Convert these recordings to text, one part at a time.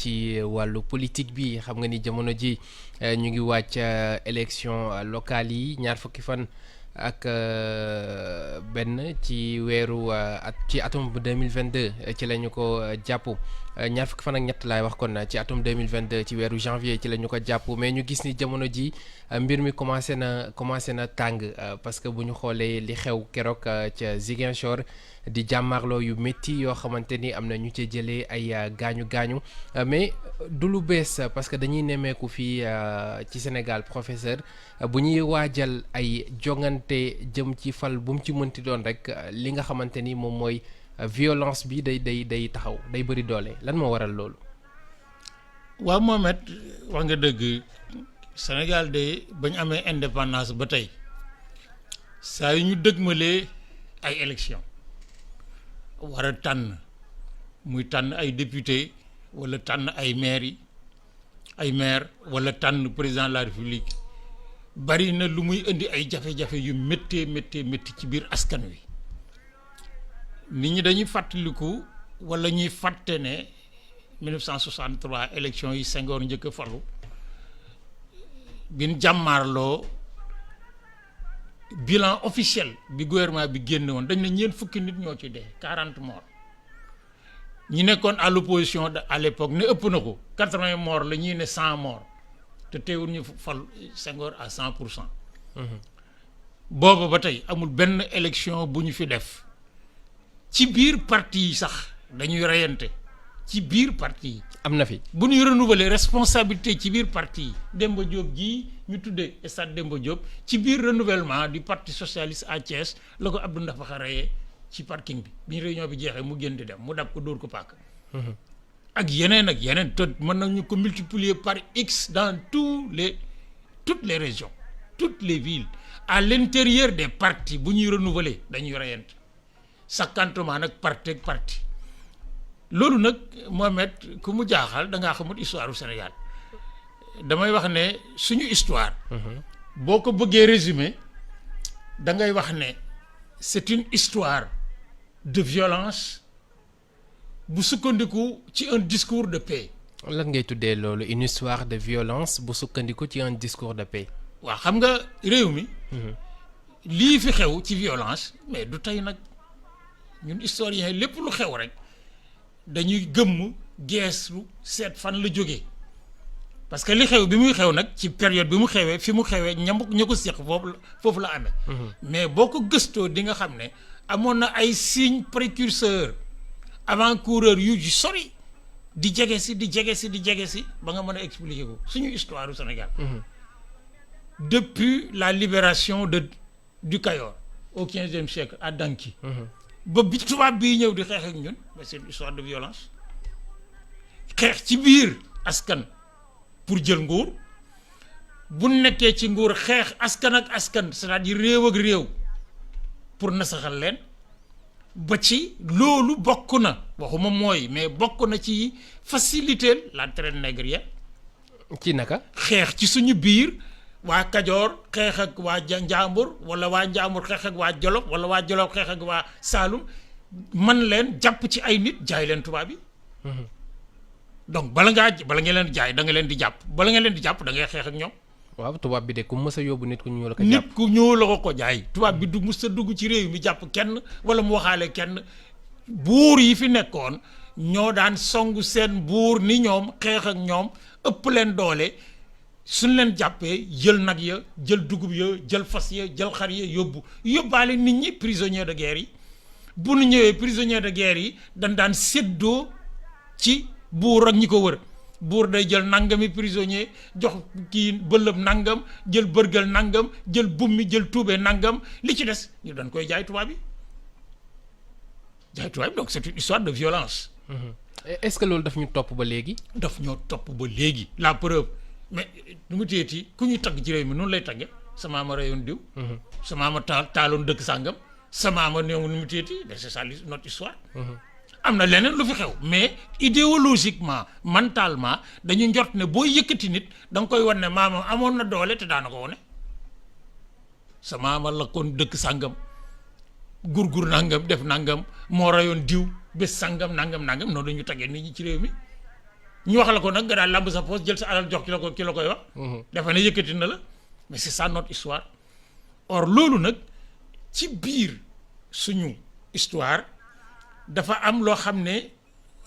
ci wàllu politique bi xam nga ni jamono ji ñu ngi wàcc élection locale yi ñaar fukki fan ak benn ci weeru ci atum 2022 ci la ñu ko jàpp ñaar fukki fan ak ñett laay wax kon ci atum 2022 ci weeru janvier ci la ñu ko jàpp mais ñu gis ni jamono ji mbir mi commencé na tàng parce que bu ñu xoolee li xew keroog ca Ziguinchor di jàmmaarloo yu métti yoo xamante ni am na ñu ci jëlee ay gaañu mais du lu bees parce que dañuy nemmeeku fii ci Sénégal professeur bu ñuy waajal ay jongante jëm ci fal bu mu ci mënti doon rek li nga xamante ni moom mooy violence bi day taxaw day bëri doole lan moo waral loolu. waaw Mohamed wax nga dëgg Sénégal de bañ amee indépendance ba tey saa yu ñu dëgmalee ay élection war a tànn muy tànn ay député wala tànn ay maire wala tànn président de la république bari na lu muy indi ay jafe-jafe yu méttee ci biir askan wi nit ñi dañuy fàttaliku wala ñuy fàtte ne 1963 élection yi Senghor njëkk a falu bin jàmmaarloo bilan officiel bi gouvernement bi génne woon dañ ne ñeent fukki nit ñoo ci dee 40 morts ñi nekkoon à l'opposition à l'époque ne ëpp na ko 80 morts la ñuy ne 100 morts te teewul ñu fal Senghor à 100%. booba ba tey amul benn élection bu ñu fi def ci biir parti yi sax dañuy reyante ci biir parti yi. am na fi bu ñuy renouveler responsabilité ci biir parti yi Demba Diop gii ñu tuddee stade Demba Diop ci biir renouvellement du parti socialiste à Thiès la ko Abdou Ndafa reyee ci parking bi réunion bi jeexee mu génn di dem mu dab ko dóor ko paak. ak yeneen te mën nañu ko multiplier par X dans toutes les régions toutes les villes à l'intérieur des partis bu ñuy renouveler dañuy reyante sakkantement nag parti loolu nag Mohamed ku mu jaaxal da ngaa xamut histoire du Sénégal damay wax ne suñu histoire. boo ko bëggee résumer da ngay wax ne c'est une histoire de violence bu sukkandiku ci un discours de paix. lan ngay tuddee loolu une histoire de violence bu sukkandiku ci un discours de paix. waaw xam nga réew mi. lii fi xew ci violence mais du tey nag ñun historiens lépp lu xew rek. dañuy gëmm geesu seet fan la jógee parce que li xew bi muy xew nag ci période bi mu xewee fi mu xewee ña ko seq foofu la amee. mais boo ko gëstoo di nga xam ne amoon na ay signes précurseurs avant-coureurs yu sori di jege si ba nga mën a expliquer ko suñu histoire du Sénégal. depuis la libération du Kayor au 15e siècle à Danki. ba bi tubaab bii ñëw di xeex ak ñun mais c'est une histoire de violence xeex ci biir askan pour jël nguur bu nekkee ci nguur xeex askan ak askan c'est-à-dire réew ak réew pour nasaxal leen ba ci loolu bokk na waxuma mooy mais bokk na ci faciliter la traite négrière. ci naka. xeex ci suñu biir waa Kajoor xeex ak waa Njàmbur wala waa Njàmbur xeex ak waa Jolof wala waa Jolof xeex ak waa Saalum man leen jàpp ci ay nit jaay leen tubaab yi. donc bala nga leen jaay da nga leen di jàpp bala nga leen di jàpp da ngay xeex ak ñoom. waaw tubaab bi de ku mës a yóbbu nit ku ñuul la ko jàpp. nit ku ñuul la ko jaay tubaab bi du mës a dugg ci réew mi jàpp kenn wala mu waxaale kenn buur yi fi nekkoon ñoo daan songu seen buur ni ñoom xeex ak ñoom ëpp leen doole. suñ leen jàppee jël nag ya jël dugub ya jël fas ya jël xar ya yóbbaale nit ñi prisonniers de guerre yi bu nu ñëwee prisonniers de guerre yi dañ daan séddoo ci buur ak ñi ko wër buur day jël nangami prisonnier jox kii bëlëb nangam jël bërgal nangam jël bummi jël tuubee nangam li ci des ñu dañ koy jaay tubaab bi donc c'est une histoire de violence. est-ce que loolu daf ñu topp ba léegi. daf ñoo topp ba léegi la preuve. mais nu mu téyeti ku ñuy tagg ci réew mi noonu lay tagge sa maama reyoon diw. sa maama taaloon dëkk sàngam sa maama néew nu mu téyeti c'est ça notre histoire. am na leneen lu fi xew mais idéologiquement mentalement dañu njort ne boo yëkkati nit da nga koy wan ne maama amoon na doole te daana ko wone sa maama lakkoon dëkk sàngam gurgur nangam def nangam moo reyoon diw bés sàngam nangam noonu dañu taggee nit ñi ci réew mi ñu wax la ko nag nga daal lamb sa poche jël sa alal jox ki la koy wax. dafa ne yëkkati na la mais c'est ça notre histoire. or loolu nag ci biir suñu histoire dafa am loo xam ne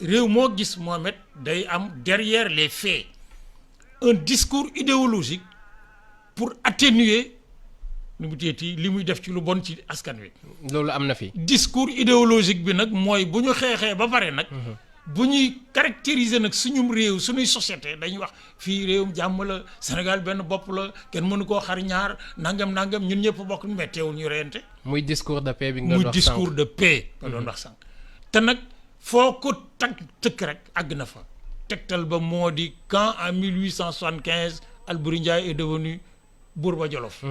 réew moo gis Mohamed day am derrière les faits un discours idéologique pour atténuer nu mu teeti li muy def ci lu bon ci askan wi. loolu am na fi. discours idéologique bi nag mooy bu ñu xeexee ba pare nag. bu ñuy caractériser nag suñum réew suñuy société dañuy wax fii réewum jàmm la Sénégal benn bopp la kenn mënu koo xar ñaar nangam ñun ñëpp bokk mais teewul ñu reyante. muy discours de paix bi nga doon wax sànq. muy discours de paix nga doon wax sànq. te nag foo ko tëkk rek àgg na fa. tegtal ba moo di quand en 1875 Alboury Ndiaye est devenu Bourba Jolof.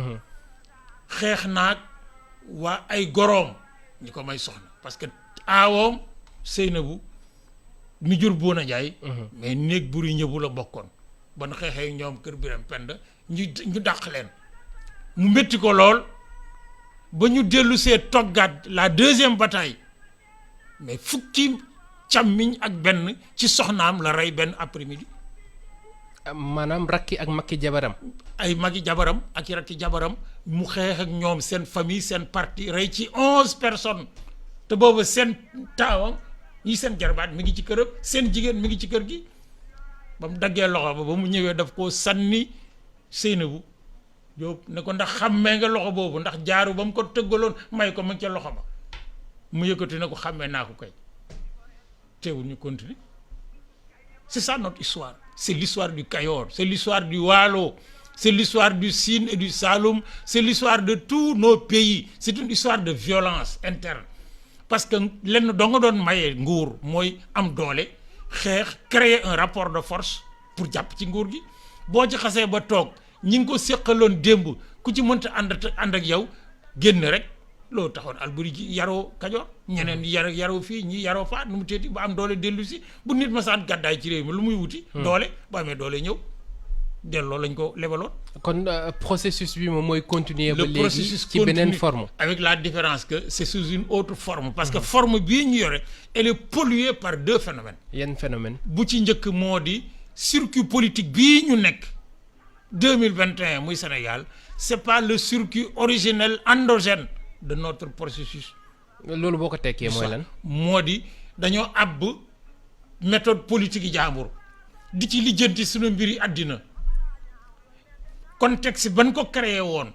xeex naag waa ay goroom ñi ko may soxna parce que aawoom Seynabou mi jur Bouna Ndiaye. mais néeg buri ñëbu la bokkoon. ba nu xeexee ñoom kër Biram Penda ñu dàq leen. mu métti ko lool ba ñu dellu see toggaat la deuxième bataille mais fukki càmmiñ ak benn ci soxnaam la rey benn après-midi. maanaam rakki ak makki jabaram. ay magi jabaram ak i rakki jabaram mu xeex ak ñoom seen famille seen parti rey ci 11 personnes te boobu seen taawam ñi seen jarbaat mi ngi ci këram seen jigéen mi ngi ci kër gi ba mu daggee loxo ba mu ñëwee daf koo sànni Seynabou Diop ne ko ndax xàmmee nga loxo boobu ndax jaaru ba mu ko tëggaloon may ko mu ngi ca loxo ba mu yëkkati ne ko xàmmee naa ko kay teewul ñu continuer c'est ça notre histoire c'est l'histoire du Kayor c'est l'histoire du Waalo c'est l'histoire du Sine et du Saloum c'est l'histoire de tous nos pays c'est une histoire de violence interne parce que lenn doo nga doon mayee nguur mooy am doole xeex créer un rapport de force pour jàpp ci nguur gi boo ci xasee ba toog ñi ngi ko séqaloon démb ku ci mënta ànd ak yow génn rek loolu taxoon Alboury ji yaroo Kajoor ñeneen ñi yaroo fii ñi yaroo faa nu mu teeti ba am doole dellu si bu nit ma saan gàddaay ci réew mi lu muy wuti doole bu amee doole ñëw delloo lañ ko lebaloon. kon processus bi moom mooy continuer ba léegi ci beneen forme. avec la différence que c'est sous une autre forme. parce que forme bii ñu yore elle est polluée par deux phénomènes. yan phénomène. bu ci njëkk moo di circuit politique bii ñu nekk 2021 muy Sénégal c'est pas le circuit originel endogène de notre processus. loolu boo ko tekkee mooy lan. moo di dañoo àbb méthode politique yi jaambur di ci lijjanti suñu mbiri àddina. contexte ban ko créé woon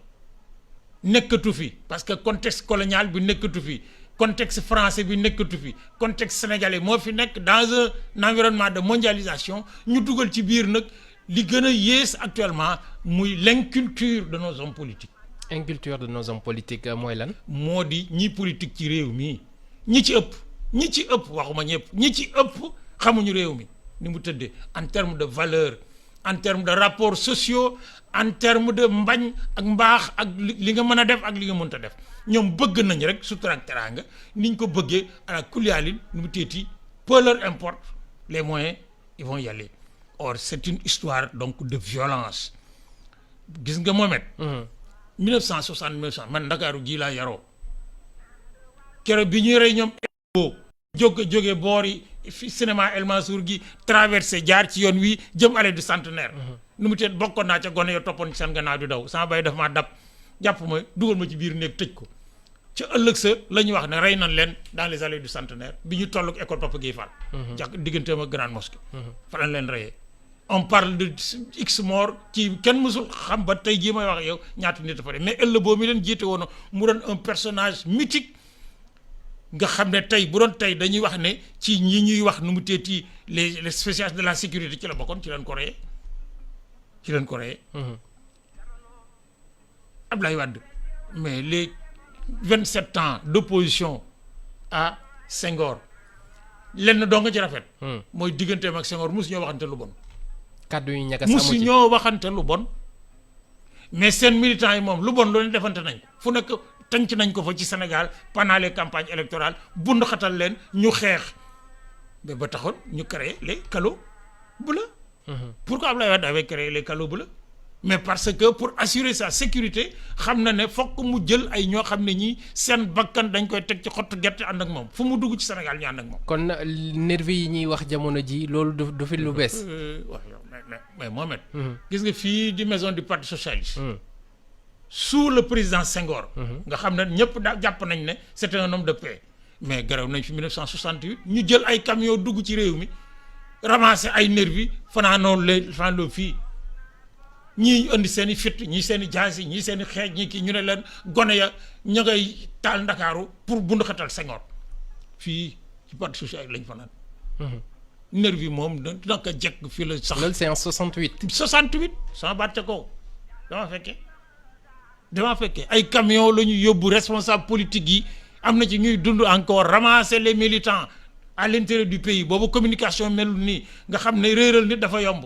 nekkatu fi parce que contexte colonial bi nekkatu fi contexte français bi nekkatu fi contexte sénégalais moo fi nekk dans un environnement de mondialisation ñu dugal ci biir nag li gën a yées actuellement muy l'inculture de nos hommes politiques. inculture de nos hommes politiques mooy lan. moo di ñi politique ci réew mi ñi ci ëpp waxuma ñëpp ñi ci ëpp xamuñu réew mi ni mu tëddee en termes de valeur en termes de rapports sociaux en termes de mbañ ak mbaax ak li nga mën a def ak li nga mënta def ñoom bëgg nañ rek sutura ak teraanga niñ ko bëggee à la kuliyaalin nu mu teeti peu leur importe les moyens ils vont y aller. or c'est une histoire donc de violence gis nga Mohamed. 1960 man Ndakaaru gii laa yaroo keroog bi ñuy rey ñoom jóge boori fi cinéma El Mansour gi traversé jaar ci yoon wi jëm allée du Centenaire. nu mu teet bokkoon naa ca gone yo toppoon ci seen gannaaw di daw sama bay daf maa dab jàpp ma dugal ma ci biir néeg tëj ko ca ëllëg sa la ñu wax ne rey nañ leen dans les allées du Centenaire bi ñu toll ak école Papa Guèye Fall. jàkk digganteem ak grande mosquée. fa lañ leen reyee. on parle de x mort ci kenn mësul xam ba tey jii may wax yow ñaata nit dafa de mais ëllëg boobu mi leen jiite woon mu doon un personnage mythique nga xam ne tey bu doon tey dañuy wax ne ci ñi ñuy wax nu mu teeti les spécialistes de la sécurité ci la bokkoon ci leen ko reyee Abdoulaye Wade mais les 27 ans d'opposition à Senghor lenn doo nga ci rafet. mooy digganteem ak Senghor mosu ñoo waxante lu bon. kaddu yi ñagas amu ci mosu ñoo waxante lu bon mais seen militants yi moom lu bon lu ne defante nañ ko fu nekk tànc nañ ko fa ci Sénégal pendant les campagnes électorales bund xatal leen ñu xeex mais ba taxoon ñu créé les calots bleus. Pourquoi Abdoulaye Wade avait créé les calots bleus mais parce que pour assurer sa sécurité xam na ne fokk mu jël ay ñoo xam ne ñi seen bakkan dañ koy teg ci xottu gerte ànd ak moom fu mu dugg ci Sénégal ñu ànd ak moom. kon nervi yi ñuy wax jamono ji loolu du fi lu bees. waaw mais Mohamed. gis nga fii di maison du parti socialiste. sous le président Senghor. nga xam ne ñëpp daa jàpp nañ ne c'était un homme de paix. mais garaw nañ fi 1968 ñu jël ay camion dugg ci réew mi ramasser ay nervi fanaanoo fii. ñii indi seen i fit ñii seen i jaasi ñii seen i xeej ñii kii ñu ne leen gone ya ña ngay taal Ndakaaru pour bundu xatal Senghor fii ci parti social lañ fa naan. nervi moom naka jekk fii la sax. loolu c'est en 68. 68 sama baat ca kaw dama fekkee ay camion la ñu yóbbu responsable politique yi am na ci ñuy dund encore ramasser les militants à l'intérieur du pays boobu communication melul nii nga xam ne réeral nit dafa yomb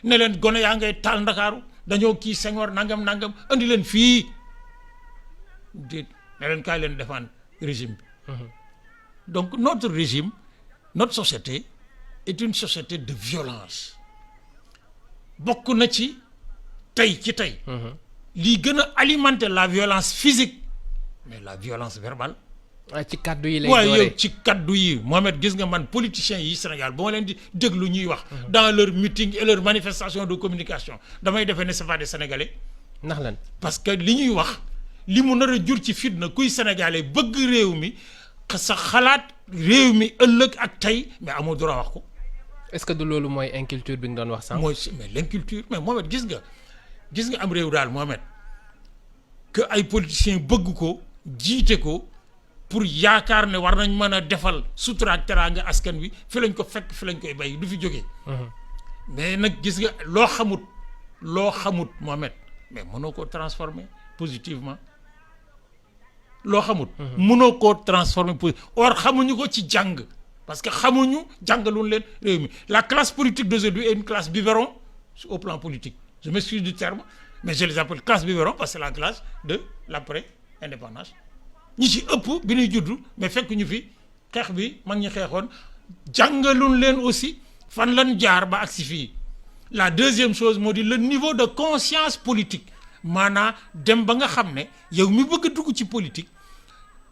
ne leen gone yaa ngay taal Ndakaaru dañoo kii Senghor nangam andi leen fii déet ne leen kaay leen défendre régime bi. donc notre régime notre société est une société de violence bokk na ci tey. lii gën a alimenter la violence physique mais la violence verbale. ci kaddu yi lay waaye dooree yow ci kaddu yi Mohamed gis nga man politiciens yi Sénégal ba ma leen di déglu ñuy wax. dans leur meeting et leur manifestation de communication damay defee ne c'est pas des Sénégalais. ndax lan parce que li ñuy wax li mu nar a jur ci fitna kuy Sénégalais bëgg réew mi sa xalaat réew mi ëllëg ak tey mais amoo droit wax ko. est-ce que du loolu mooy inculture bi nga doon wax sànq. mais l'inculture mais Mohamed gis nga am réew daal Mohamed que ay politiciens bëgg ko jiite ko. pour yaakaar ne war nañ mën a defal sutura ak teraanga askan wi fi lañ ko fekk fi lañ koy bay du fi jógee. mais nag gis nga loo xamut Mohamed mais mënoo koo transformer positivement loo xamut. mënoo koo transformer or xamuñu ko ci jàng parce que xamuñu jàngaluñ leen réew mi la classe politique d'aujourd'hui est une classe biberon au plan politique je m'excuse du terme mais je les appelle classe biberon parce que c'est la classe de l'après-indépendance. ñi ci ëpp bi ñuy juddu mais fekk ñu fi xeex bi mag ñi xeexoon jàngaluñ leen aussi fan lañ jaar ba agsi fii la deuxième chose moo di le niveau de conscience politique maanaam dem ba nga xam ne yow mi bëgg a dugg ci politique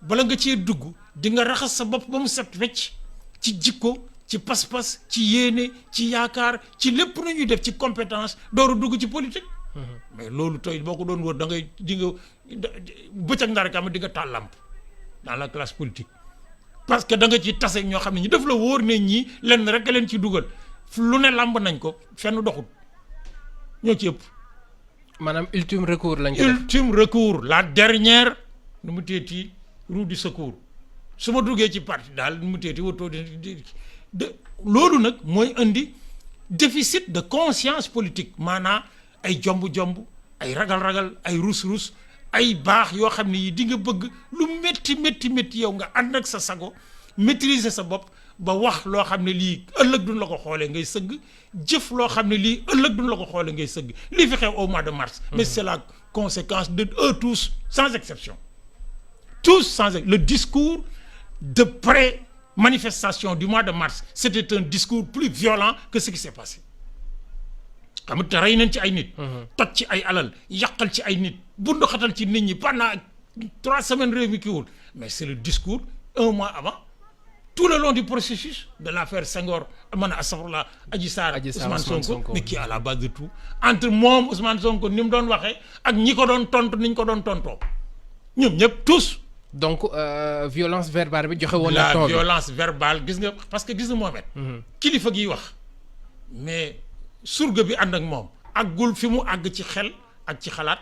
bala nga cee dugg di nga raxas sa bopp ba mu set wecc ci jikko ci pas-pas ci yéene ci yaakaar ci lépp na ñuy def ci compétence dooru dugg ci politique. mais loolu tey boo ko doon wër da ngay di nga bëccëg ndara kam di nga taal lamp dans la classe politique parce que da nga ci tase ñoo xam ne ñi daf la wóor ne ñii lenn rek leen ci dugal lu ne lamb nañ ko fenn doxul ñoo ci ëpp. maanaam ultime recours lañ ko def ultime recours la dernière nu mu teeti roue du secours su ma duggee ci parti daal nu mu teeti watoo de loolu nag mooy indi déficit de conscience politique maanaam ay jomb-jomb ay ragal-ragal ay rus-rus ay baax yoo xam ne yi di nga bëgg lu métti yow nga ànd ak sa sago maîtriser sa bopp ba wax loo xam ne lii ëllëg duñ la ko xoolee ngay sëgg jëf loo xam ne lii ëllëg duñ la ko xoolee ngay sëgg lii fi xew au mois de mars. mais c'est la conséquence de eux tous sans exception le discours de pré-manifestation du mois de mars c'était un discours plus violent que ce qui s'est passé. xam nga rey nañ ci ay nit. toj ci ay alal yàqal ci ay nit bundu xatal ci nit ñi pendant 3 semaines réew mi kiiwul mais c'est le discours 1 mois avant tout le long du processus de l'affaire Senghor astafurlah Adji Sarr Ousmane Sonko mais qui est à la base de tout entre moom Ousmane Sonko ni mu doon waxee ak ñi ko doon tontu ni ñu ko doon tontoo ñoom ñëpp tous. donc violence verbale bi joxe woon la violence verbale gis nga parce que gis nga Mohamed. kilifa gi wax mais. surga bi ànd ak moom àggul fi mu àgg ci xel ak ci xalaat